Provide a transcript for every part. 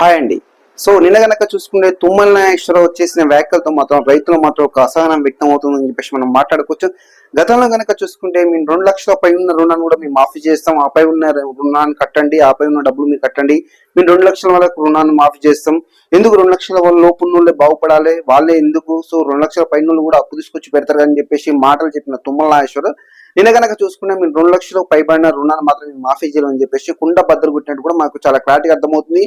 Hi అండి. So నిన్న గనక చూసుకుంటే తుమ్మల నాగేశ్వరరావు చేసిన వ్యాఖ్యలతో మాత్రం రైతులు మాత్రం ఒక అసహనం వ్యక్తం అవుతుందని చెప్పేసి మనం మాట్లాడుకోవచ్చు. గతంలో గనక చూసుకుంటే మేము 2 లక్షల పై ఉన్న రుణాన్ని కూడా మేము మాఫీ చేస్తాం, ఆపై ఉన్న రుణాన్ని కట్టండి, ఆపై ఉన్న డబ్బులు మీరు కట్టండి, మేము 2 లక్షల వరకు రుణాన్ని మాఫీ చేస్తాం, ఎందుకు 2 లక్షల లోపు ఉన్నోళ్ళే బాగుపడాలి, వాళ్ళే ఎందుకు, సో 2 లక్షల పైన కూడా అప్పు తీసుకొచ్చి పెడతారు అని చెప్పేసి మాటలు చెప్పిన తుమ్మల నాగేశ్వరరావు నిన్న గనక చూసుకుంటే మేము 2 లక్షలు పైబడిన రుణాన్ని మాత్రం మాఫీ చేయాలని చెప్పేసి కుండ బద్దలు కొట్టినట్టు కూడా మాకు చాలా క్లారిటీగా అర్థమవుతుంది.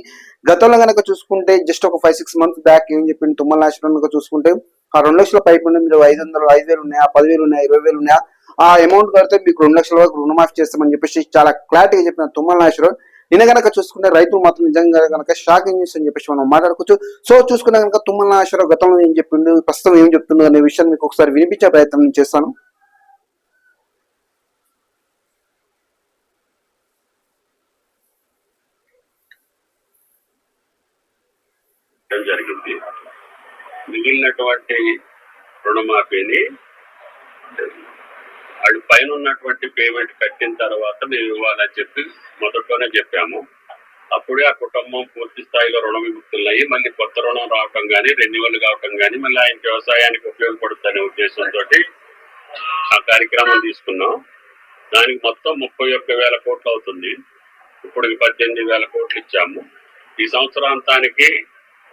గతంలో గనక చూసుకుంటే జస్ట్ ఒక 5-6 months బ్యాక్ ఏం చెప్పింది తుమ్మల నాగేశ్వరరావు చూసుకుంటే ఆ 2 లక్షల పైబడిన మీరు 5,000 ఉన్నాయా, 10,000 ఉన్నాయా, 20,000 ఉన్నాయా, ఆ అమౌంట్ కడితే మీకు 2 లక్షల వరకు రుణమాఫీ చేస్తామని చెప్పేసి చాలా క్లారిటీగా చెప్పిన తుమ్మల నాగేశ్వరరావు నిన్న గనక చూసుకుంటే రైతులు మాత్రం నిజంగా కనుక షాకింగ్ న్యూస్ అని చెప్పేసి మనం మాట్లాడుకోవచ్చు. సో చూసుకునే కనుక తుమ్మల నాగేశ్వరరావు గతంలో ఏం చెప్పిండు, ప్రస్తుతం ఏం చెప్తుందో అనే విషయాన్ని మీకు ఒకసారి వినిపించే ప్రయత్నం చేస్తాను. జరిగింది. మిగిలినటువంటి రుణమాఫీని వాడు పైన ఉన్నటువంటి పేమెంట్ కట్టిన తర్వాత మేము ఇవ్వాలని చెప్పి మొదట్లోనే చెప్పాము. అప్పుడే ఆ కుటుంబం పూర్తి స్థాయిలో రుణ విముక్తులయ్యి మళ్ళీ కొత్త రుణం రావటం కానీ, రెన్యువల్ కావటం కానీ, మళ్ళీ ఆయన వ్యవసాయానికి ఉపయోగపడుతుందనే ఉద్దేశంతో ఆ కార్యక్రమం తీసుకున్నాం. దానికి మొత్తం 31,000 కోట్లు అవుతుంది. ఇప్పుడు 18,000 కోట్లు ఇచ్చాము. ఈ సంవత్సరాంతానికి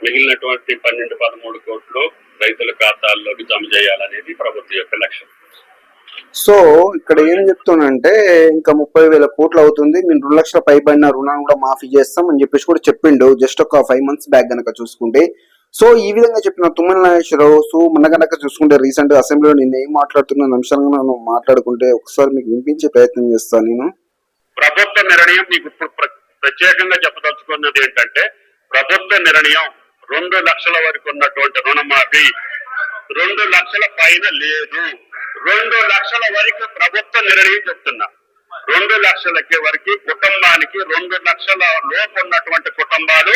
మిగిలినటువంటి 12-13 కోట్లు రైతుల ఖాతాల్లోకి జమ చేయాలనేది ప్రభుత్వం యొక్క లక్ష్యం. సో ఇక్కడ ఏం చెప్తున్నంటే ఇంకా 30,000 కోట్లు అవుతుంది, మేము 2 లక్షల పైబడిన రుణాన్ని కూడా మాఫీ చేస్తాం అని చెప్పేసి కూడా చెప్పిండు జస్ట్ ఒక 5 months బ్యాక్ గనక చూసుకుంటే. సో ఈ విధంగా చెప్పిన తుమ్మల నాగేశ్వరరావు సో మొన్న గనక చూసుకుంటే రీసెంట్ అసెంబ్లీలో నేను ఏం మాట్లాడుతున్న అంశాలను మనం మాట్లాడుకుంటే ఒకసారి మీకు వినిపించే ప్రయత్నం చేస్తాను. నేను ప్రభుత్వ నిర్ణయం మీకు ఇప్పుడు ప్రత్యేకంగా చెప్పదలుచుకున్నది ఏంటంటే, ప్రభుత్వ నిర్ణయం 2 లక్షల వరకు ఉన్నటువంటి రుణమాఫీ 2 లక్షల పైన లేదు. 2 లక్షల వరకు ప్రభుత్వ నిర్ణయం చెప్తున్నా. 2 లక్షలకి వరకు కుటుంబానికి 2 లక్షల లోపు ఉన్నటువంటి కుటుంబాలు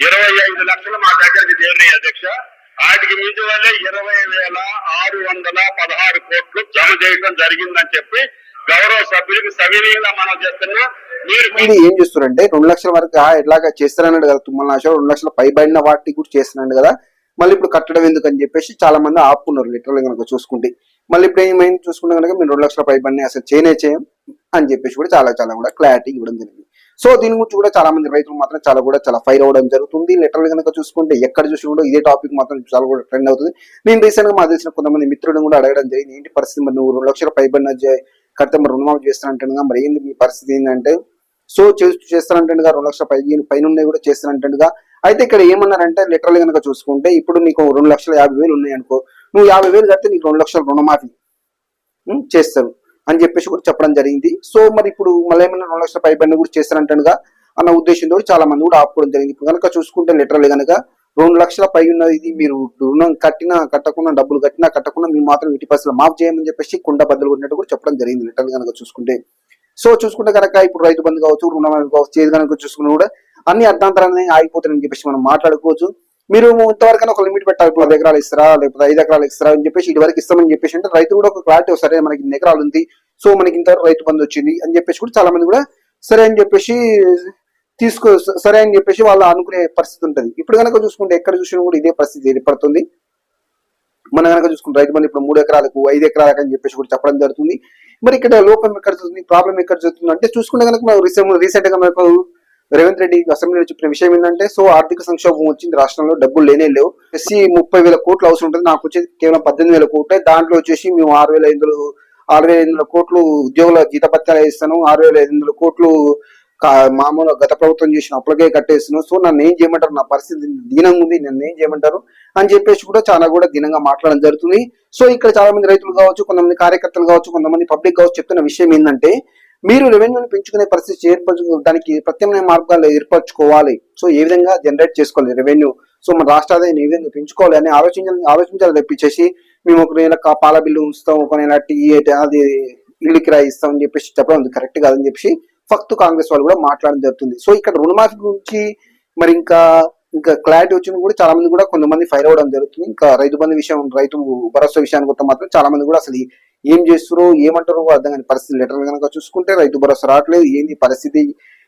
25 లక్షలు మా దగ్గరికి చేరినాయి అధ్యక్ష. వాటికి మించి వల్లే 20,616 కోట్లు జమ చేయడం జరిగిందని చెప్పి గౌరవ సభ్యులకు సవినీయంగా మనం చేస్తున్నా. మీరు ఏం చేస్తారంటే 2 లక్షల వరకు ఎట్లాగా చేస్తారన్నాడు కదా తుమ్మల నాగేశ్వరరావు, 2 లక్షల పైబడిన వాటికి కూడా చేస్తున్నాడు కదా, మళ్ళీ ఇప్పుడు కట్టడం ఎందుకు అని చెప్పేసి చాలా మంది ఆపుకున్నారు లిటరల్ కనుక చూసుకుంటే. మళ్ళీ ఇప్పుడు ఏమైంది చూసుకుంటే కనుక మేము 2 లక్షల పైబడిన అసలు చేయం అని చెప్పేసి కూడా చాలా కూడా క్లారిటీ ఇవ్వడం జరిగింది. సో దీని గురించి కూడా చాలా మంది రైతులు మాత్రం చాలా ఫైర్ అవ్వడం జరుగుతుంది. లిటరల్ కనుక చూసుకుంటే ఎక్కడ చూసి కూడా ఇదే టాపిక్ మాత్రం చాలా కూడా ట్రెండ్ అవుతుంది. నేను రీసెంట్ గా మాకు తెలిసిన కొంతమంది మిత్రులను కూడా అడగడం జరిగింది, ఏంటి పరిస్థితి, మరి నువ్వు 2 లక్షల పైబడిన కడితే మరి రుణమాఫీ చేస్తానంటేగా మరి ఏంది మీ పరిస్థితి ఏంటంటే, సో చేస్తానంటేగా 2 లక్షల పైన కూడా చేస్తానంటేగా. అయితే ఇక్కడ ఏమన్నారంటే లిటరల్ కనుక చూసుకుంటే ఇప్పుడు నీకు 2,50,000 ఉన్నాయి అనుకో, నువ్వు 50,000 కడితే నీకు 2 లక్షల రుణమాఫీ చేస్తారు అని చెప్పేసి కూడా చెప్పడం జరిగింది. సో మరి ఇప్పుడు మళ్ళీ ఏమైనా 2 లక్షల పైబడిన కూడా చేస్తారంటేగా అన్న ఉద్దేశంతో చాలా మంది కూడా ఆపుకోవడం జరిగింది. ఇప్పుడు కనుక చూసుకుంటే లిటరల్ కనుక 2 లక్షల పై ఉన్నది మీరు రుణం కట్టినా కట్టకుండా, డబ్బులు కట్టినా కట్టకుండా మీరు మాత్రం 80% మాఫ్ చేయమని చెప్పేసి కుండ బద్దలు కొట్టినట్టు కూడా చెప్పడం జరిగింది లిటరల్ కనుక చూసుకుంటే. సో చూసుకుంటే కనుక ఇప్పుడు రైతు బంధు కావచ్చు, రుణమాఫీ కావచ్చు, ఏది కనుక చూసుకున్నా కూడా అన్ని అర్ధాంతరాన్ని ఆగిపోతాయని చెప్పేసి మనం మాట్లాడుకోవచ్చు. మీరు ఇంతవరకైనా ఒక లిమిట్ పెట్టాలి, 10 ఎకరాలు ఇస్తారా లేకపోతే 5 ఎకరాలు ఇస్తారా అని చెప్పేసి ఇది వరకు ఇస్తామని చెప్పేసి అంటే రైతు కూడా ఒక క్లారిటీ సరే మనకి 2 ఎకరాలు ఉంది, సో మనకి ఇంతవరకు రైతు బంధు వచ్చింది అని చెప్పేసి కూడా చాలా మంది కూడా సరే అని చెప్పేసి సరే అని చెప్పేసి వాళ్ళు అనుకునే పరిస్థితి ఉంటుంది. ఇప్పుడు కనుక చూసుకుంటే ఎక్కడ చూసినా కూడా ఇదే పరిస్థితి ఏర్పడుతుంది. మనం కనుక చూసుకుంటే రైతు బంధు ఇప్పుడు 3 ఎకరాలకు 5 ఎకరాలకు అని చెప్పేసి కూడా చెప్పడం జరుగుతుంది. మరి ఇక్కడ లోపం ఎక్కడ జరుగుతుంది, ప్రాబ్లం ఎక్కడ జరుగుతుంది అంటే చూసుకుంటే కనుక రీసెంట్ గా మనకు రేవంత్ రెడ్డి అసెంబ్లీలో చెప్పిన విషయం ఏంటంటే, సో ఆర్థిక సంక్షోభం వచ్చింది రాష్ట్రంలో, డబ్బులు లేవు, 30,000 కోట్లు అవసరం ఉంటుంది, నాకు వచ్చేది కేవలం 18,000 కోట్లే, దాంట్లో వచ్చేసి మేము 6,500 కోట్లు ఉద్యోగుల జీతభత్యాలు ఇస్తాను, 6,500 కోట్లు మామూలు గత ప్రభుత్వం చేసిన అప్పులకే కట్టేస్తున్నాను, సో నన్ను ఏం చేయమంటారు, నా పరిస్థితి దీనంగా ఉంది, నన్ను ఏం చేయమంటారు అని చెప్పేసి కూడా చాలా కూడా దీనంగా మాట్లాడడం జరుగుతుంది. సో ఇక్కడ చాలా మంది రైతులు కావచ్చు, కొంతమంది కార్యకర్తలు కావచ్చు, కొంతమంది పబ్లిక్ కావచ్చు చెప్తున్న విషయం ఏంటంటే, మీరు రెవెన్యూని పెంచుకునే పరిస్థితి దానికి ప్రత్యామ్నాయ మార్గాలు ఏర్పరచుకోవాలి. సో ఏ విధంగా జనరేట్ చేసుకోవాలి రెవెన్యూ, సో మన రాష్ట్ర ఆదాయాన్ని ఏ విధంగా పెంచుకోవాలి అని ఆలోచించాలి తప్పించేసి మేము ఒక నెల పాల బిల్లు ఉంచుతాం, ఒక నెల అది ఇల్లు కిరాయి ఇస్తాం అని చెప్పేసి చెప్పడం కరెక్ట్ కాదని చెప్పేసి ఫక్తు కాంగ్రెస్ వాళ్ళు కూడా మాట్లాడడం జరుగుతుంది. సో ఇక్కడ రుణమాఫీ గురించి మరి ఇంకా క్లారిటీ వచ్చింది కూడా చాలా మంది కూడా కొంతమంది ఫైర్ అవ్వడం జరుగుతుంది. ఇంకా రైతు బంధు విషయం, రైతు భరోసా విషయానికి వస్తే మాత్రం చాలా మంది కూడా అసలు ఏం చేస్తారో ఏమంటారో అర్థం కాని పరిస్థితి. లెటర్ కనుక చూసుకుంటే రైతు భరోసా రావట్లేదు, ఏంది పరిస్థితి,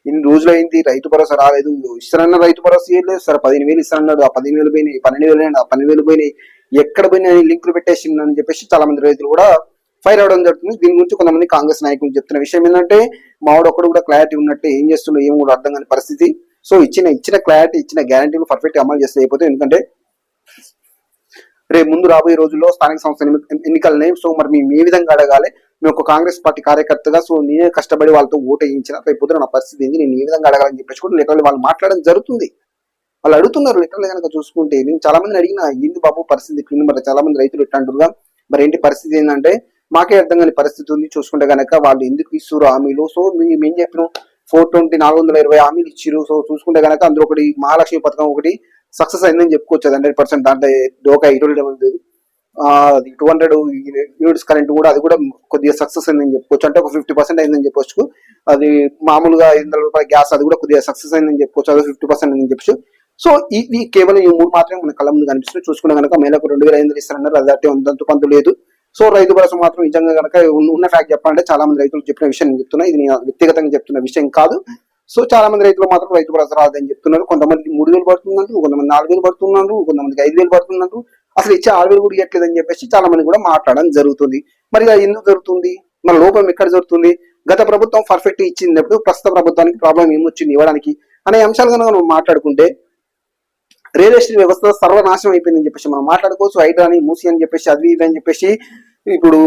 ఇన్ని రోజులు అయింది రైతు భరోసా రాలేదు, ఇస్తారన్న రైతు భరోసా ఇవ్వలేదు సార్. 15,000 ఇస్తారన్నాడు, ఆ 10,000 పోయినాయి, 12,000 అయినా 12,000 పోయినాయి, ఎక్కడ పోయినా లింకులు పెట్టేసి అని చెప్పేసి చాలా మంది రైతులు కూడా ఫైర్ అవడం జరుగుతుంది. దీని గురించి కొంతమంది కాంగ్రెస్ నాయకులు చెప్తున్న విషయం ఏంటంటే మావాడు ఒక్కడు కూడా క్లారిటీ ఉన్నట్టే ఏం చేస్తుండో ఏం కూడా అర్థం కాని పరిస్థితి. సో ఇచ్చిన క్లారిటీ, ఇచ్చిన గ్యారంటీలు పర్ఫెక్ట్ అమలు చేస్తే అయిపోతే, ఎందుకంటే రేపు ముందు రాబోయే రోజుల్లో స్థానిక సంస్థల ఎన్నికలనే. సో మరి మేము ఏ విధంగా అడగాలి, మేము ఒక కాంగ్రెస్ పార్టీ కార్యకర్తగా సో నేనే కష్టపడి వాళ్ళతో ఓటు వేయించిన రేపు నా పరిస్థితి ఏంది, నేను ఏ విధంగా అడగాలని చెప్పేసి కూడా లిటరల్లీ వాళ్ళు మాట్లాడడం జరుగుతుంది. వాళ్ళు అడుగుతున్నారు లిటరల్లీ కనుక చూసుకుంటే. నేను చాలా మంది అడిగిన ఏంది బాబు పరిస్థితి ఇట్లా, మరి చాలా మంది రైతులు ఇట్లా అంటారుగా, మరి ఏంటి పరిస్థితి ఏంటంటే మాకే అర్థం కాని పరిస్థితి ఉంది. చూసుకుంటే కనుక వాళ్ళు ఎందుకు ఇస్తారు హామీలు, సో మేము ఏం చెప్పినాం 420 420 హామీలు ఇచ్చిరు. సో చూసుకుంటే కనుక అందులో ఒకటి మహాలక్ష్మి పథకం ఒకటి సక్సెస్ అయిందని చెప్పుకోవచ్చు, 100%. దాంట్లో డోకా ఇటువంటి లేదు. 200 యూనిట్స్ కరెంట్ కూడా అది కూడా కొద్దిగా సక్సెస్ అయిందని చెప్పుకోవచ్చు, అంటే ఒక 50% అయిందని చెప్పొచ్చు. అది మామూలుగా 500 రూపాయల గ్యాస్ అది కూడా కొద్దిగా సక్సెస్ అయిందని చెప్పుకోవచ్చు, అది 50% అయిందని చెప్పచ్చు. సో ఇవి కేవలం ఈ 3 మాత్రమే మన కళ్ళ ముందు కనిపిస్తుంది. చూసుకునే కనుక మేలకు 2,500 ఇస్తారన్నారు, అది అంటే ఉందంత కొంత లేదు. సో రైతు భరోసా మాత్రం నిజంగా కనుక ఉన్న ఫ్యాక్ట్ చెప్పాలంటే చాలా మంది రైతులు చెప్పిన విషయం నేను చెప్తున్నా, ఇది నేను వ్యక్తిగతంగా చెప్తున్న విషయం కాదు. సో చాలా మంది రైతులు మాత్రం రైతు భరోసా రాదని చెప్తున్నారు. కొంతమందికి 3,000 పడుతుందంటారు, కొంతమంది 4,000 పడుతున్నారు, కొంతమందికి 5,000 పడుతున్నారు, అసలు ఇచ్చే 6,000 కూడా ఇవ్వట్లేదని చెప్పేసి చాలా మంది కూడా మాట్లాడడం జరుగుతుంది. మరి అది ఎందుకు జరుగుతుంది, మన లోపం ఎక్కడ జరుగుతుంది? గత ప్రభుత్వం పర్ఫెక్ట్ ఇచ్చినప్పుడు ప్రస్తుత ప్రభుత్వానికి ప్రాబ్లం ఏమొచ్చింది ఇవ్వడానికి అనే అంశాలు కనుక మనం మాట్లాడుకుంటే రియల్ ఎస్టేట్ వ్యవస్థ సర్వనాశనం అయిపోయిందని చెప్పేసి మనం మాట్లాడుకోవచ్చు. హైడ్రా అని, మూసి అని చెప్పేసి, అది ఇవి అని చెప్పేసి, ఇప్పుడు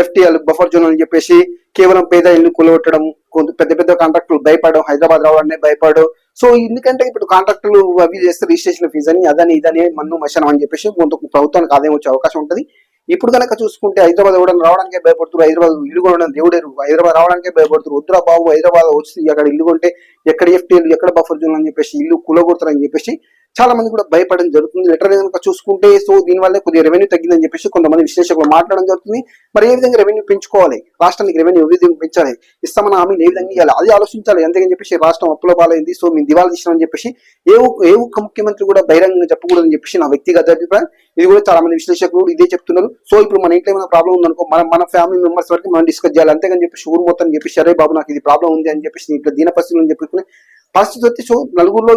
FTL బఫర్ జోన్ అని చెప్పేసి కేవలం పేద ఇల్లు కూలగొట్టడం, పెద్ద పెద్ద కాంట్రాక్టులు భయపడడం, హైదరాబాద్ రావాలనే భయపడడం. సో ఎందుకంటే ఇప్పుడు కాంట్రాక్టులు అవి చేస్తే రిజిస్ట్రేషన్ ఫీజు అని అదని ఇదని మన్ను మశానం అని చెప్పేసి కొంత ప్రభుత్వానికి ఆదాయం వచ్చే అవకాశం ఉంటుంది. ఇప్పుడు కనుక చూసుకుంటే హైదరాబాద్ కూడా రావడానికే భయపడుతున్నారు, హైదరాబాద్ ఇల్లు కొనడం దేవుడేరు, హైదరాబాద్ రావడానికే భయపడుతున్నారు. వద్దురా బాబు హైదరాబాద్ వచ్చి అక్కడ ఇల్లు కొంటే ఎక్కడ FTL ఎక్కడ బఫర్ జోన్ అని చెప్పేసి ఇల్లు కూలగొడతారని చెప్పేసి చాలా మంది కూడా భయపడడం జరుగుతుంది. లెటర్ కనుక చూసుకుంటే సో దీనివల్ల కొద్దిగా రెవెన్యూ తగ్గిందని చెప్పేసి కొంతమంది విశ్లేషకులు మాట్లాడడం జరుగుతుంది. మరి ఏ విధంగా రెవెన్యూ పెంచుకోవాలి, రాష్ట్రానికి రెవెన్యూ ఏ విధంగా పెంచాలి, ఇస్తామన్న హామీలు ఏ విధంగా ఇవ్వాలి, అది ఆలోచించాలి. అంతేగాని చెప్పేసి రాష్ట్రం అప్పుల పాలైంది, సో మేము దివాళా తీసినామని చెప్పేసి ఏ ఒక్క ముఖ్యమంత్రి కూడా బహిరంగంగా చెప్పకూడదని చెప్పేసి నా వ్యక్తిగత అభిప్రాయం. ఇది కూడా చాలా మంది విశ్లేషకులు ఇదే చెప్తున్నారు. సో ఇప్పుడు మన ఇంట్లో ఏమైనా ప్రాబ్లం ఉందనుకో మన ఫ్యామిలీ మెంబర్స్ వరకు మనం డిస్కస్ చేయాలి, అంతేగాని చెప్పేసి ఊరు మొత్తం చెప్పేసి అరే బాబు నాకు ఇది ప్రాబ్లం ఉంది అని చెప్పేసి ఇట్లా దీన పరిస్థితులు అని చెప్పి పరిస్థితి వచ్చి సో నలుగురిలో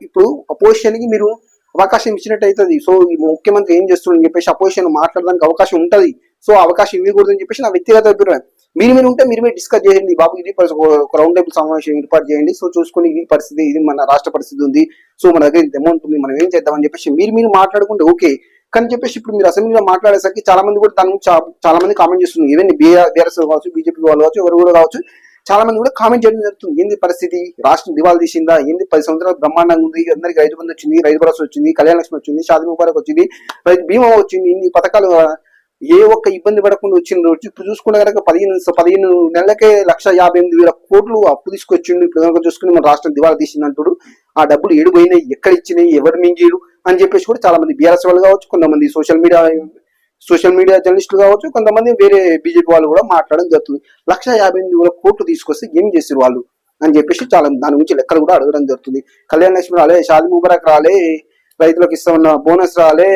ఇప్పుడు అపోజిషన్ కి మీరు అవకాశం ఇచ్చినట్టు అవుతుంది. సో ఈ ముఖ్యమంత్రి ఏం చేస్తుందని చెప్పేసి అపోజిషన్ మాట్లాడడానికి అవకాశం ఉంటుంది. సో అవకాశం ఇవ్వకూడదని చెప్పేసి నా వ్యక్తిగత అభిప్రాయం. మీరు ఉంటే మీరు డిస్కస్ చేయండి, బాబు ఇది ఒక రౌండ్ టేబుల్ సమావేశం ఏర్పాటు చేయండి. సో చూసుకుని ఇది పరిస్థితి, ఇది మన రాష్ట్ర పరిస్థితి ఉంది, సో మన దగ్గర ఇంత అమౌంట్ ఉంది, మనం ఏం చేద్దామని చెప్పేసి మీరు మాట్లాడుకుంటే ఓకే. కానీ చెప్పేసి ఇప్పుడు మీరు అసెంబ్లీలో మాట్లాడేసరికి చాలా మంది కూడా దాని గురించి చాలా మంది కామెంట్ చేస్తున్నారు. ఈవెన్ బీఆర్ఎస్ కావచ్చు, బీజేపీ వాళ్ళు కావచ్చు, ఎవరు కూడా కావచ్చు, చాలా మంది కూడా కామెంట్ చేయడం జరుగుతుంది. ఏంది పరిస్థితి, రాష్ట్రం దివాళా తీసిందా, ఏంది 10 సంవత్సరాలు బ్రహ్మాండంగా ఉంది, అందరికి రైతు బంధు వచ్చింది, రైతు భరోసా వచ్చింది, కళ్యాణ లక్ష్మి వచ్చింది, షాదీ ముబారక్ వచ్చింది, రైతు బీమా వచ్చింది, ఇన్ని పథకాలు ఏ ఒక్క ఇబ్బంది పడకుండా వచ్చింది. ఇప్పుడు చూసుకుంటే కనుక 15 నెలలకే 1,58,000 కోట్లు అప్పు తీసుకొచ్చిండు. ఇప్పుడు కనుక చూసుకుని మన రాష్ట్రం దివాళా తీసింది అంటాడు. ఆ డబ్బులు ఏడుపోయినాయి, ఎక్కడ ఇచ్చినాయి, ఎవరు మింగిరు అని చెప్పేసి కూడా చాలా మంది బీఆర్ఎస్ వాళ్ళు కావచ్చు, కొంతమంది సోషల్ మీడియా జర్నలిస్టులు కావచ్చు, కొంతమంది వేరే బీజేపీ వాళ్ళు కూడా మాట్లాడడం జరుగుతుంది. 1,58,000 కోట్లు తీసుకొస్తే ఏం చేసారు వాళ్ళు అని చెప్పేసి చాలా దాని గురించి లెక్కలు కూడా అడగడం జరుగుతుంది. కళ్యాణ లక్ష్మి రాలే, షాదీ ముబారక్ రాలే, రైతులకు ఇస్తామన్న బోనస్ రాలే,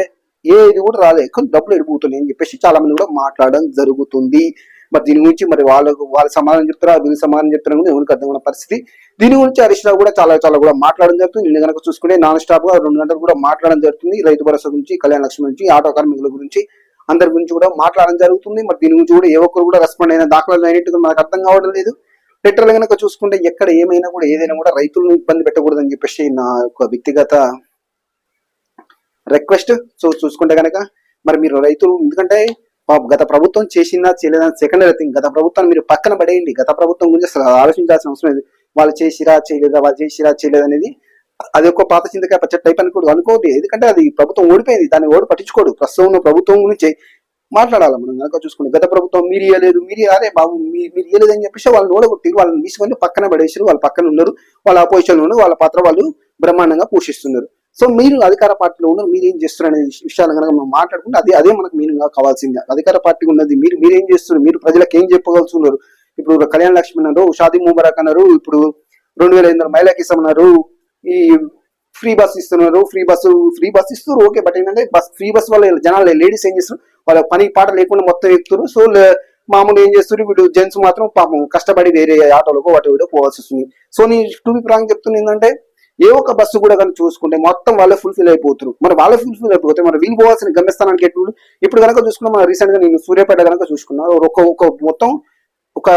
ఏది కూడా రాలే, కొన్ని డబ్బులు ఎడిపోతున్నాయి అని చెప్పేసి చాలా మంది కూడా మాట్లాడడం జరుగుతుంది. మరి దీని గురించి మరి వాళ్ళ సమాధానం చెప్తారా, వీళ్ళు సమాధానం చెప్తారా కూడా ఎవరికి అర్థం ఉన్న పరిస్థితి. దీని గురించి హరీష్ రావు కూడా చాలా కూడా మాట్లాడడం జరుగుతుంది. నిన్న కనుక చూసుకుంటే నాన్ స్టాప్ గా 2 గంటలు కూడా మాట్లాడడం జరుగుతుంది. రైతు భరోసా గురించి, కళ్యాణ లక్ష్మి గురించి, ఆటో కార్మికుల గురించి, అందరి గురించి కూడా మాట్లాడడం జరుగుతుంది. మరి దీని గురించి కూడా ఏ ఒక్కరు కూడా రెస్పాండ్ అయిన దాఖలాలు అయినట్టుగా మనకు అర్థం కావడం లేదు. లిటరల్ కనుక చూసుకుంటే ఎక్కడ ఏమైనా కూడా ఏదైనా కూడా రైతులను ఇబ్బంది పెట్టకూడదని చెప్పేసి నా యొక్క వ్యక్తిగత రిక్వెస్ట్. సో చూసుకుంటే కనుక మరి మీరు రైతులు, ఎందుకంటే గత ప్రభుత్వం చేసిందా చేయలేదని సెకండరీ థింగ్. గత ప్రభుత్వాన్ని మీరు పక్కన పడేయండి, గత ప్రభుత్వం గురించి అసలు ఆలోచించాల్సిన అవసరం లేదు. వాళ్ళు చేసిరా చేయలేదా, వాళ్ళు చేసిరా చేయలేదు అనేది అది ఒక పాత చింతకాయ పచ్చడి టైప్ అని కూడా అనుకోవద్దు. ఎందుకంటే అది ప్రభుత్వం ఓడిపోయింది, దాన్ని ఓడి పట్టించుకోడు. ప్రస్తుతం ఉన్న ప్రభుత్వం గురించి మాట్లాడాలి మనం కనుక చూసుకుంటే. గత ప్రభుత్వం మీరు ఇవ్వలేదు, మీరు అరే బాబు మీరు ఇవ్వలేదు అని చెప్పేసి వాళ్ళని ఓడగొట్టి వాళ్ళని తీసుకొని పక్కన పడేసారు. వాళ్ళు పక్కన ఉన్నారు, వాళ్ళ అపోజిషన్ ఉన్నారు, వాళ్ళ పాత్ర వాళ్ళు బ్రహ్మాండంగా పోషిస్తున్నారు. సో మీరు అధికార పార్టీలో ఉన్నారు, మీరు ఏం చేస్తున్నారు అనే విషయాలు కనుక మనం మాట్లాడుకుంటే అదే మనకు మీనింగ్ కావాల్సిందే. అధికార పార్టీ ఉన్నది మీరేం చేస్తున్నారు, మీరు ప్రజలకు ఏం చెప్పగలుగుతున్నారు. ఇప్పుడు కళ్యాణ లక్ష్మి అన్నారు, షాదీ ముబారక్ అన్నారు, ఇప్పుడు 2,500 మహిళకి ఇస్తామన్నారు, ఈ ఫ్రీ బస్ ఇస్తున్నారు, ఫ్రీ బస్ ఇస్తారు ఓకే. బట్ ఏంటంటే ఫ్రీ బస్ వల్ల జనాలు లేడీస్ ఏం చేస్తారు, వాళ్ళ పని పాట లేకుండా మొత్తం ఎక్కుతారు. సో మామూలు ఏం చేస్తారు వీడు జెంట్స్ మాత్రం పాపం కష్టపడి వేరే ఆటోలకు వాటి వీడియో పోవాల్సి వస్తుంది. So need to be prank చెప్తుంది ఏంటంటే ఏ ఒక్క బస్సు కూడా కానీ చూసుకుంటే మొత్తం వాళ్ళే ఫుల్ఫిల్ అయిపోతారు. మరి వాళ్ళే ఫుల్ఫిల్ అయిపోతే మరి వీళ్ళు పోవాల్సిన గమ్యస్థానానికి ఎప్పుడు ఇప్పుడు కనుక చూసుకున్నా మన రీసెంట్ గా నేను సూర్యాపేట కనుక చూసుకున్నా ఒక మొత్తం ఒక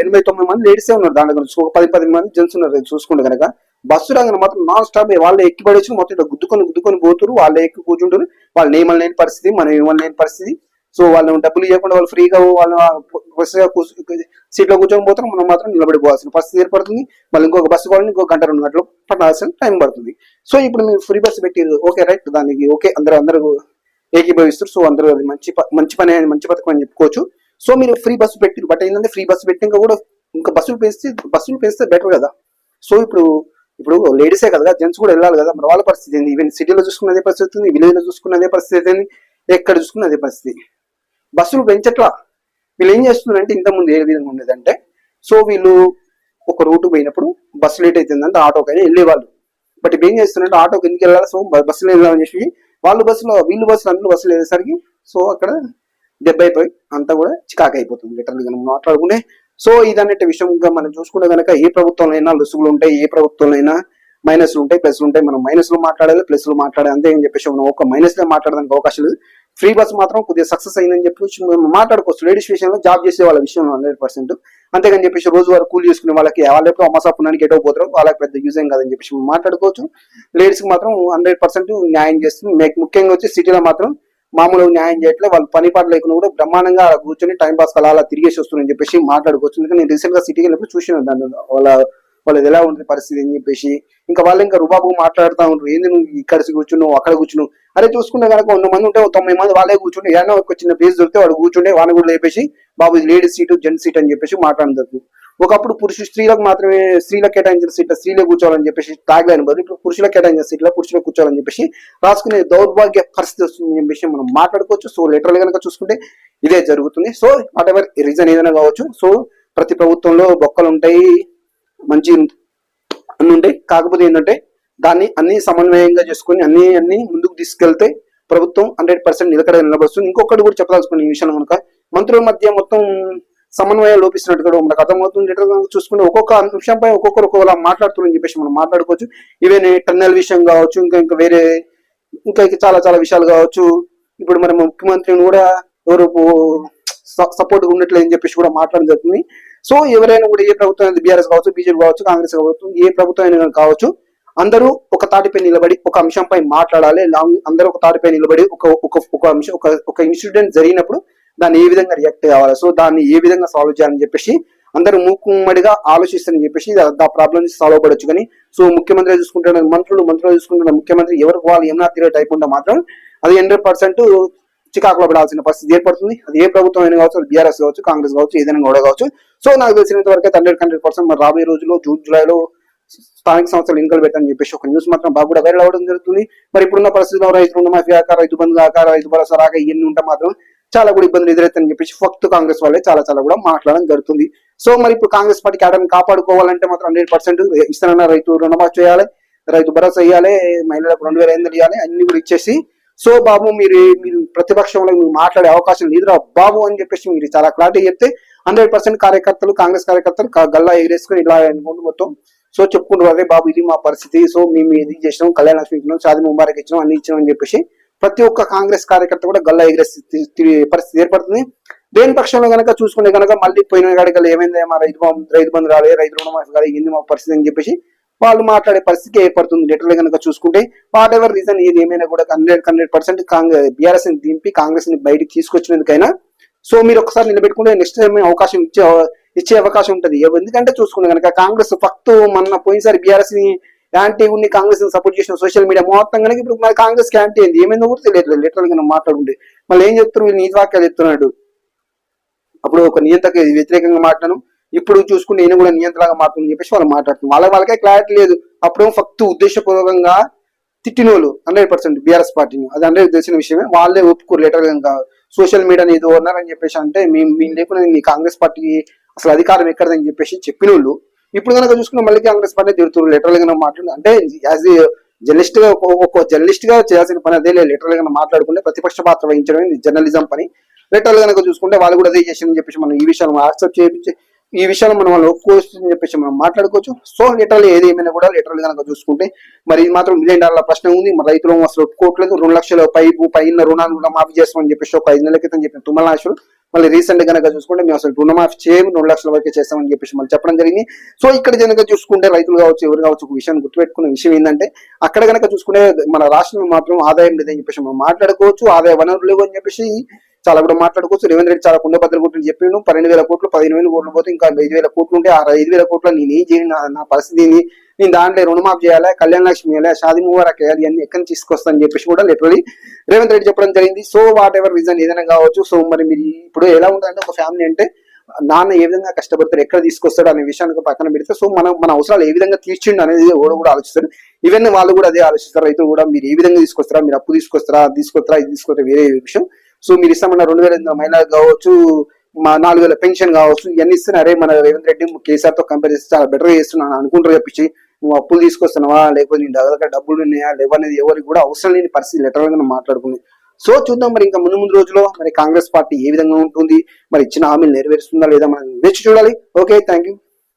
89 మంది లేడీసే ఉన్నారు, దాంట్లో కనుక ఒక 10 మంది జెంట్స్ ఉన్నారు. చూసుకుంటే కనుక బస్సు రాగానే మాత్రం నాన్ స్టాప్ వాళ్ళే ఎక్కి పడేసి మొత్తం ఇట్లా గుద్దుకొని పోతురు, వాళ్ళే ఎక్కి కూర్చుంటారు. వాళ్ళు నియమం లేని పరిస్థితి, మనం ఏమని లేని పరిస్థితి. సో వాళ్ళు డబ్బులు ఇవ్వకుండా వాళ్ళు ఫ్రీగా వాళ్ళు సీట్లో కూర్చొని పోతారు, మనం మాత్రం నిలబడిపోవాల్సిన పరిస్థితి ఏర్పడుతుంది. మళ్ళీ ఇంకొక బస్సు కావాలని ఇంకొక గంట 2 గంటలు పట్టాల్సిన టైం పడుతుంది. సో ఇప్పుడు మీరు ఫ్రీ బస్సు పెట్టి ఓకే రైట్, దానికి ఓకే అందరూ ఏకీభవిస్తారు. సో అందరూ అది మంచి పథకం అని చెప్పుకోవచ్చు. సో మీరు ఫ్రీ బస్సు పెట్టారు, బట్ ఏంటంటే ఫ్రీ బస్సు పెట్టి ఇంకా బస్సులు పెంచితే బెటర్ కదా. సో ఇప్పుడు లేడీసే కదా, జెంట్స్ కూడా వెళ్ళాలి కదా, మరి వాళ్ళ పరిస్థితి ఏంది? ఈవెన్ సిటీలో చూసుకున్న అదే పరిస్థితి ఉంది, విలేజ్ లో చూసుకున్న అదే పరిస్థితి ఏంది, ఎక్కడ చూసుకున్న అదే పరిస్థితి. బస్సులు పెంచట్లా. వీళ్ళు ఏం చేస్తున్నారంటే ఇంతకుముందు ఏ విధంగా ఉండేదంటే, సో వీళ్ళు ఒక రూట్ పోయినప్పుడు బస్సు లేట్ అవుతుందంటే ఆటోకైనా వెళ్ళేవాళ్ళు. బట్ ఇప్పుడు ఏం చేస్తున్నారంటే ఆటోకి ఎందుకు వెళ్ళాలి, సో బస్సులో వెళ్దామని చెప్పి వీళ్ళు బస్సులు అందరూ బస్సులు వెళ్ళేసరికి సో అక్కడ దెబ్బ అయిపోయి అంతా కూడా చికాకు అయిపోతుంది లిటరల్ గా మాట్లాడుకుంటే. సో ఇదన్నట్టు విషయంగా మనం చూసుకుంటే కనుక ఏ ప్రభుత్వంలో అయినా లొసుగులు ఉంటాయి, ఏ ప్రభుత్వంలో అయినా మైనస్లు ఉంటాయి, ప్లస్లు ఉంటాయి. మనం మైనస్లు మాట్లాడాలి, ప్లస్లు మాట్లాడాలి, అంతే అని చెప్పేసి మనం ఒక మైనస్ లో మాట్లాడడానికి అవకాశం లేదు. ఫ్రీ బస్ మాత్రం కొద్దిగా సక్సెస్ అయిందని చెప్పి మాట్లాడుకోవచ్చు. లేడీస్ విషయంలో జాబ్ చేసే వాళ్ళ విషయంలో 100%. అంతేగాని చెప్పేసి రోజు వారు కూలి చేసుకునే వాళ్ళకి వాళ్ళు ఎప్పుడు అమ్మసాపున్నానికి ఎటో పోతారో వాళ్ళకి పెద్ద యూజ్ ఏం కాదని చెప్పేసి మాట్లాడుకోవచ్చు. లేడీస్ కి మాత్రం 100% న్యాయం చేస్తుంది. ముఖ్యంగా వచ్చి సిటీలో మాత్రం మామూలుగా న్యాయం చేయట్లేదు. వాళ్ళు పని పాట లేకుండా కూడా బ్రహ్మాండంగా అలా కూర్చొని టైం పాస్ అలా తిరిగేసి వస్తుందని చెప్పేసి మాట్లాడుకోవచ్చు. ఎందుకంటే నేను రీసెంట్ గా సిటీకి వెళ్ళినప్పుడు చూసిన దాన్ని వాళ్ళది ఎలా ఉంటుంది పరిస్థితి అని చెప్పేసి. ఇంకా వాళ్ళు ఇంకా రుబాబు మాట్లాడుతూ ఉంటారు, ఏంది నువ్వు ఇక్కడ కూర్చున్నావు అక్కడ కూర్చున్నావు. అదే చూసుకుంటే కనుక 100 మంది ఉంటే 90 మంది వాళ్ళే కూర్చుంటే ఏదైనా ఒక చిన్న ప్లేస్ దొరికితే వాడు కూర్చుంటే వాడిని కూడా లేపేసి బాబు ఇది లేడీస్ సీటు జెంట్స్ సీట్ అని చెప్పేసి మాట్లాడదు. ఒకప్పుడు స్త్రీలకు మాత్రమే స్త్రీలకు కేటాయించిన సీట్ల స్త్రీలే కూర్చోవాలని చెప్పేసి ట్యాగ్ లైన్ బదులు ఇప్పుడు పురుషులకు కేటాయించిన సీట్ల పురుషులకు కూర్చోవాలని చెప్పేసి రాసుకునే దౌర్భాగ్య పరిస్థితి వస్తుందని చెప్పేసి మనం మాట్లాడుకోవచ్చు. సో లిటరల్ కనుక చూసుకుంటే ఇదే జరుగుతుంది. సో వాట్ ఎవర్ రీజన్ ఏదైనా కావచ్చు. సో ప్రతి ప్రభుత్వంలో బొక్కలు ఉంటాయి, మంచి అన్ని ఉంటాయి. కాకపోతే ఏంటంటే దాన్ని అన్ని సమన్వయంగా చేసుకుని అన్ని ముందుకు తీసుకెళ్తే ప్రభుత్వం 100% నిలబడుతుంది. ఇంకొకటి కూడా చెప్పదలుచుకున్న ఈ విషయంలో కనుక మంత్రుల మధ్య మొత్తం సమన్వయం లోపిస్తున్నట్టు కూడా మనకు అర్థమవుతుంది. చూసుకుంటే ఒక్కొక్క అంశంపై ఒక్కొక్కరు ఒక్కొక్కలా మాట్లాడుతున్నారని చెప్పేసి మనం మాట్లాడుకోవచ్చు. ఈవెన్ టన్నెల్ విషయం కావచ్చు, ఇంకా వేరే ఇంకా చాలా విషయాలు కావచ్చు. ఇప్పుడు మన ముఖ్యమంత్రిని కూడా ఎవరు సపోర్ట్ ఉన్నట్లేదు అని చెప్పేసి కూడా మాట్లాడడం జరుగుతుంది. సో ఎవరైనా కూడా ఏ ప్రభుత్వం బీఆర్ఎస్ కావచ్చు, బీజేపీ కావచ్చు, కాంగ్రెస్ కావచ్చు, ఏ ప్రభుత్వం అయినా కావచ్చు, అందరూ ఒక తాటిపై నిలబడి ఒక అంశంపై మాట్లాడాలి. అందరూ ఒక తాటిపై నిలబడి ఒక అంశం ఒక ఇన్సిడెంట్ జరిగినప్పుడు దాన్ని ఏ విధంగా రియాక్ట్ కావాలి, సో దాన్ని ఏ విధంగా సాల్వ్ చేయాలని చెప్పేసి అందరూ మూకుమ్మడిగా ఆలోచిస్తారని చెప్పేసి ఆ ప్రాబ్లమ్ సాల్వ్ అవ్వవచ్చు. కానీ సో ముఖ్యమంత్రి చూసుకుంటున్న మంత్రులు చూసుకుంటున్న ముఖ్యమంత్రి ఎవరికి వాళ్ళు ఏమన్నా తిరిగే టైప్ ఉంటే మాత్రం అది 100% చికాకులో పడాల్సిన పరిస్థితి ఏర్పడుతుంది. అది ఏ ప్రభుత్వం అయినా కావచ్చు, బీఆర్ఎస్ కావచ్చు, కాంగ్రెస్ కావచ్చు, ఏదైనా కూడా కావచ్చు. సో నాకు తెలిసినంత వరకు 100% మరి రాబోయే రోజుల్లో జూన్ జూలైలో స్థానిక సంస్థలు ఎన్నికలు పెట్టని చెప్పేసి ఒక న్యూస్ మాత్రం బాగా కూడా వైరల్ అవ్వడం జరుగుతుంది. మరి ఇప్పుడున్న పరిస్థితుల్లో రైతు రుణమాఫీ ఆక, రైతు బంధు ఆక, రైతు భరోసా రాక ఇవన్నీ ఉంటే మాత్రం చాలా కూడా ఇబ్బందులు ఎదురవుతాయని చెప్పేసి ఫక్త్ కాంగ్రెస్ వాళ్ళే చాలా కూడా మాట్లాడడం జరుగుతుంది. సో మరి ఇప్పుడు కాంగ్రెస్ పార్టీ క్యాడర్ని కాపాడుకోవాలంటే మాత్రం 100% ఇస్తానన్న రైతు రుణమాఫీ చేయాలి, రైతు భరోసా ఇవ్వాలి, మహిళలకు 2500 ఇవ్వాలి, అన్ని కూడా ఇచ్చేసి సో బాబు మీరు ప్రతిపక్షంలో మీరు మాట్లాడే అవకాశం లేదురా బాబు అని చెప్పేసి మీరు చాలా క్లారిటీ చెప్తే 100% కార్యకర్తలు కాంగ్రెస్ కార్యకర్తలు గల్లా ఎగిరేసుకుని ఇలా అనుకుంటూ మొత్తం సో చెప్పుకుంటారు, అదే బాబు ఇది మా పరిస్థితి, సో మేము ఇది చేసినాం, కళ్యాణ లక్ష్మి ఇచ్చినాం, షాదీ ముబారక్ ఇచ్చినాం, అన్ని ఇచ్చినాం అని చెప్పేసి ప్రతి ఒక్క కాంగ్రెస్ కార్యకర్త కూడా గల్లా ఎగిరేసి పరిస్థితి ఏర్పడుతుంది. దేని పక్షంలో కనుక చూసుకుంటే కనుక మళ్ళీ పోయిన గాడికలు ఏమైంది మా రైతు బంధు రాలే, రైతు రుణమాఫీ కాలే, ఏంది మా పరిస్థితి అని చెప్పేసి వాళ్ళు మాట్లాడే పరిస్థితి ఏర్పడుతుంది. లిటరల్ కనుక చూసుకుంటే వాట్ ఎవర్ రీజన్ ఏది ఏమైనా కూడా 100% కాంగ్రెస్ బీఆర్ఎస్ ని దింపి కాంగ్రెస్ ని బయటికి తీసుకొచ్చినందుకైనా సో మీరు ఒకసారి నిలబెట్టుకుంటే నెక్స్ట్ టైం అవకాశం ఇచ్చే అవకాశం ఉంటుంది. ఎందుకంటే చూసుకుంటే కనుక కాంగ్రెస్ ఫక్త్ మొన్న పోయినసారి బీఆర్ఎస్ ని యాంటీ ఉండి కాంగ్రెస్ ని సపోర్ట్ చేసిన సోషల్ మీడియా మొత్తం కనుక ఇప్పుడు మరి కాంగ్రెస్ కి యాంటీ అయింది ఏమైందో కూడా తెలియట్లేదు. లిటరల్ గా మాట్లాడుకుంటే మళ్ళీ ఏం చెప్తారు, వీళ్ళు నీతి వాక్యాలు చెప్తున్నాడు. అప్పుడు ఒక నియంత్రక వ్యతిరేకంగా మాట్లాడను, ఇప్పుడు చూసుకుంటే నేను కూడా నియంత్రణగా మాట్లాడని చెప్పేసి వాళ్ళు మాట్లాడుతున్నారు. వాళ్ళకే క్లారిటీ లేదు. అప్పుడేమో ఫక్త్ ఉద్దేశపూర్వకంగా తిట్టిన వాళ్ళు 100% బీఆర్ఎస్ పార్టీని, అది 100% తెలిసిన విషయమే. వాళ్ళే ఒప్పుకోరు లిటరల్ గా సోషల్ మీడియాని ఏదో ఉన్నారని చెప్పేసి అంటే మేము లేకుండా మీ కాంగ్రెస్ పార్టీ అసలు అధికారం ఎక్కడదని చెప్పేసి చెప్పిన వాళ్ళు ఇప్పుడు కనుక చూసుకున్న మళ్ళీ కాంగ్రెస్ పార్టీ తిడుతున్నారు. లిటరల్ గా మాట్లాడు అంటే యాజ్ జర్నలిస్ట్ గా ఒక జర్నలిస్ట్ గా చేయాల్సిన పని అదే లిటరల్ గా మాట్లాడుకుంటే ప్రతిపక్ష పాత్ర వహించడం జర్నలిజం పని. లెటర్లు కనుక చూసుకుంటే వాళ్ళు కూడా అదే చేసిందని చెప్పేసి మనం ఈ విషయాలు యాక్సెప్ట్ చేయించి ఈ విషయాలు మనం వాళ్ళు ఒప్పుకోవచ్చని చెప్పేసి మనం మాట్లాడుకోవచ్చు. సో లిటరల్ ఏది ఏమైనా కూడా లిటరల్ కనుక చూసుకుంటే మరి ఇది మాత్రం $1 మిలియన్ ప్రశ్న ఉంది. మరి రైతులు అసలు ఒప్పుకోవట్లేదు. 2 లక్షల పైన రుణాలు కూడా మాఫీ చేస్తామని చెప్పేసి ఒక 5 నెలల క్రితం చెప్పిన తుమ్మల నాగేశ్వరరావు మళ్ళీ రీసెంట్ గా కనుక చూసుకుంటే మేము అసలు రుణమాఫీ చేయము, 2 లక్షల వరకే చేస్తామని చెప్పేసి మళ్ళీ చెప్పడం జరిగింది. సో ఇక్కడ కనుక చూసుకుంటే రైతులు కావచ్చు ఎవరు కావచ్చు ఒక విషయాన్ని గుర్తుపెట్టుకున్న విషయం ఏంటంటే అక్కడ కనుక చూసుకుంటే మన రాష్ట్రంలో మాత్రం ఆదాయం లేదని చెప్పేసి మనం మాట్లాడుకోవచ్చు. ఆదాయ వనరులు లేవు అని చెప్పేసి చాలా కూడా మాట్లాడుకోవచ్చు. రేవంత్ రెడ్డి చాలా కుండబద్దలు కొట్టుని చెప్పిండు. 12,000 కోట్లు 15,000 కోట్లు పోతే ఇంకా 5,000 కోట్లు ఉంటే ఆ 5,000 కోట్లు నేనేం చేయను, నా పరిస్థితి నేను దాంట్లో రుణమాఫీ చేయాలి, కళ్యాణ లక్ష్మి చేయాలి, షాదీ ముబారక్ చేయాలి, అన్ని ఎక్కడి నుంచి తీసుకొస్తా అని చెప్పేసి కూడా లిటరలీ రేవంత్ రెడ్డి చెప్పడం జరిగింది. సో వాట్ ఎవర్ రీజన్ ఏదైనా కావచ్చు. సో మరి మీరు ఇప్పుడు ఎలా ఉంటుందంటే ఒక ఫ్యామిలీ అంటే నాన్న ఏ విధంగా కష్టపడతారు, ఎక్కడ తీసుకొస్తాడు అనే విషయానికి పక్కన పెడితే సో మన అవసరాలు ఏ విధంగా తీర్చిండు అనేది కూడా ఆలోచిస్తారు. ఈవెన్ వాళ్ళు కూడా అదే ఆలోచిస్తారు. రైతులు కూడా మీరు ఏ విధంగా తీసుకొస్తారా, మీరు అప్పు తీసుకొస్తారా, అది తీసుకొస్తారా వేరే విషయం. సో మీరు ఇస్తామన్న 2,500 మహిళలకు కావచ్చు, మా 4,000 పెన్షన్ కావచ్చు, ఇవన్నీ ఇస్తున్నారే మన రేవంత్ రెడ్డి కేసీఆర్ తో కంపేర్ చేస్తే చాలా బెటర్ చేస్తున్నాను అనుకుంటారు తప్పించి నువ్వు అప్పులు తీసుకొస్తున్నావా లేకపోతే నీ దగ్గర డబ్బులు ఉన్నాయా లేవనేది ఎవరికి కూడా అవసరం లేని పరిస్థితి లిటరల్ గా మాట్లాడుకుంది. సో చూద్దాం మరి ఇంకా ముందు రోజుల్లో మరి కాంగ్రెస్ పార్టీ ఏ విధంగా ఉంటుంది, మరి ఇచ్చిన హామీలు నెరవేరుస్తుందా లేదా మనం వేచి చూడాలి. Okay, thank you.